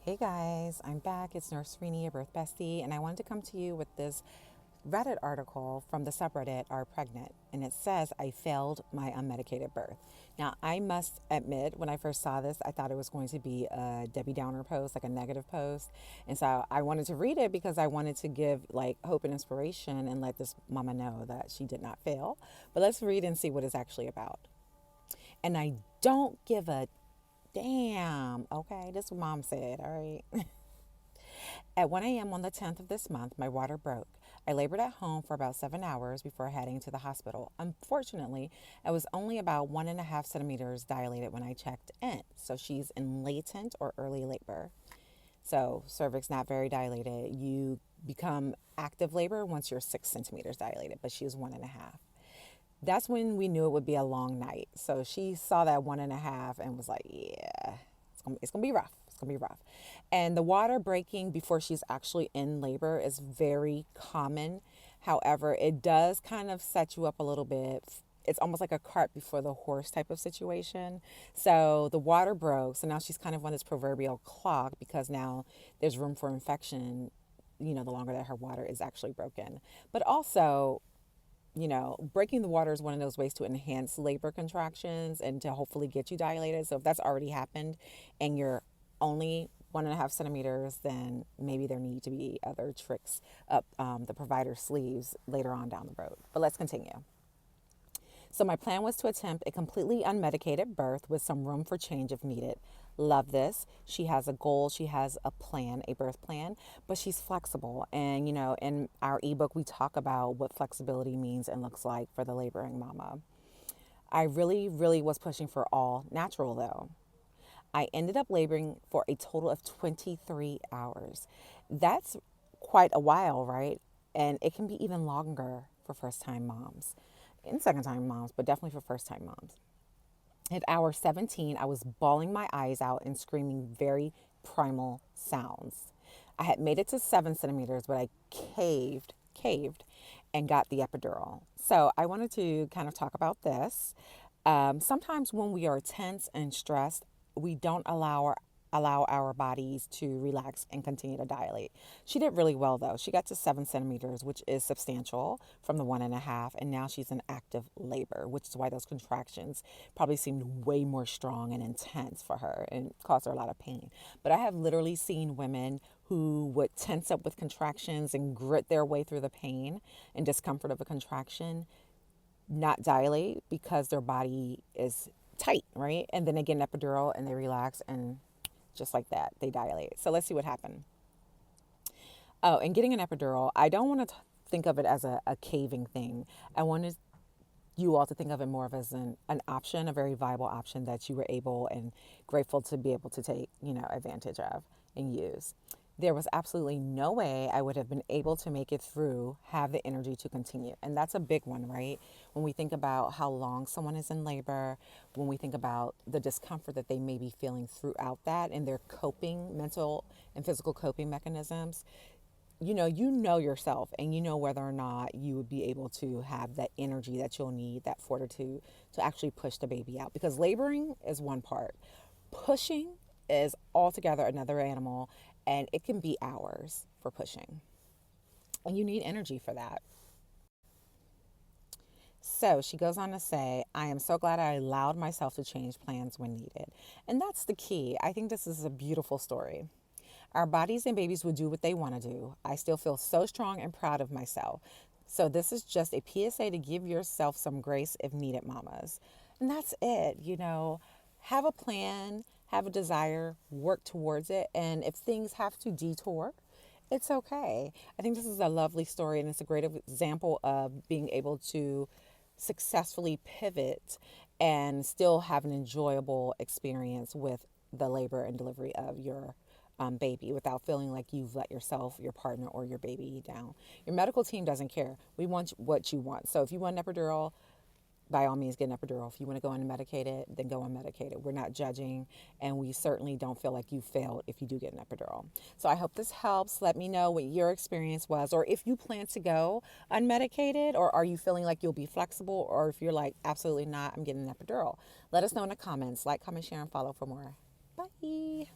Hey guys, I'm back. It's Nurse Rini, your birth bestie, and I wanted to come to you with this Reddit article from the subreddit Are Pregnant, and it says I failed my unmedicated birth. Now, I must admit, when I first saw this, I thought it was going to be a Debbie Downer post, like a negative post, and so I wanted to read it because I wanted to give like hope and inspiration and let this mama know that she did not fail. But let's read and see what it's actually about. And I don't give a damn. Okay, this is what mom said. All right. At 1 a.m. on the 10th of this month, my water broke. I labored at home for about 7 hours before heading to the hospital. Unfortunately, I was only about 1.5 centimeters dilated when I checked in, so she's in latent or early labor. So, cervix not very dilated. You become active labor once you're 6 centimeters dilated, but she was 1.5. That's when we knew it would be a long night. So she saw that 1.5 and was like, yeah, it's gonna be rough. It's gonna be rough. And the water breaking before she's actually in labor is very common. However, it does kind of set you up a little bit. It's almost like a cart before the horse type of situation. So the water broke. So now she's kind of on this proverbial clog because now there's room for infection, the longer that her water is actually broken. But also, breaking the water is one of those ways to enhance labor contractions and to hopefully get you dilated. So if that's already happened and you're only 1.5 centimeters, then maybe there need to be other tricks up the provider's sleeves later on down the road. But let's continue. So my plan was to attempt a completely unmedicated birth with some room for change if needed. Love this. She has a goal, she has a plan, a birth plan, but she's flexible. And in our ebook we talk about what flexibility means and looks like for the laboring mama. I really, really was pushing for all natural though. I ended up laboring for a total of 23 hours. That's quite a while, right? And it can be even longer for first time moms and second time moms, but definitely for first time moms. At hour 17, I was bawling my eyes out and screaming very primal sounds. I had made it to 7 centimeters, but I caved, and got the epidural. So I wanted to kind of talk about this. Sometimes when we are tense and stressed, we don't allow our bodies to relax and continue to dilate. She did really well though. She got to 7 centimeters, which is substantial from the 1.5, and now she's in active labor, which is why those contractions probably seemed way more strong and intense for her and caused her a lot of pain. But I have literally seen women who would tense up with contractions and grit their way through the pain and discomfort of a contraction, not dilate because their body is tight, right? And then they get an epidural and they relax, and just like that, they dilate. So let's see what happened. Oh, and getting an epidural, I don't want to think of it as a caving thing. I wanted you all to think of it more of as an option, a very viable option that you were able and grateful to be able to take, advantage of and use. There was absolutely no way I would have been able to make it through, have the energy to continue. And that's a big one, right? When we think about how long someone is in labor, when we think about the discomfort that they may be feeling throughout that and their coping, mental and physical coping mechanisms, you know yourself and you know whether or not you would be able to have that energy that you'll need, that fortitude to actually push the baby out. Because laboring is one part, pushing is altogether another animal, and it can be hours for pushing. And you need energy for that. So she goes on to say, I am so glad I allowed myself to change plans when needed. And that's the key. I think this is a beautiful story. Our bodies and babies will do what they want to do. I still feel so strong and proud of myself. So this is just a PSA to give yourself some grace if needed, mamas. And that's it. Have a plan, have a desire, work towards it. And if things have to detour, it's okay. I think this is a lovely story, and it's a great example of being able to successfully pivot and still have an enjoyable experience with the labor and delivery of your baby without feeling like you've let yourself, your partner, or your baby down. Your medical team doesn't care. We want what you want. So if you want an epidural, by all means, get an epidural. If you want to go unmedicated, then go unmedicated. We're not judging, and we certainly don't feel like you failed if you do get an epidural. So I hope this helps. Let me know what your experience was, or if you plan to go unmedicated, or are you feeling like you'll be flexible, or if you're like, absolutely not, I'm getting an epidural. Let us know in the comments. Like, comment, share, and follow for more. Bye.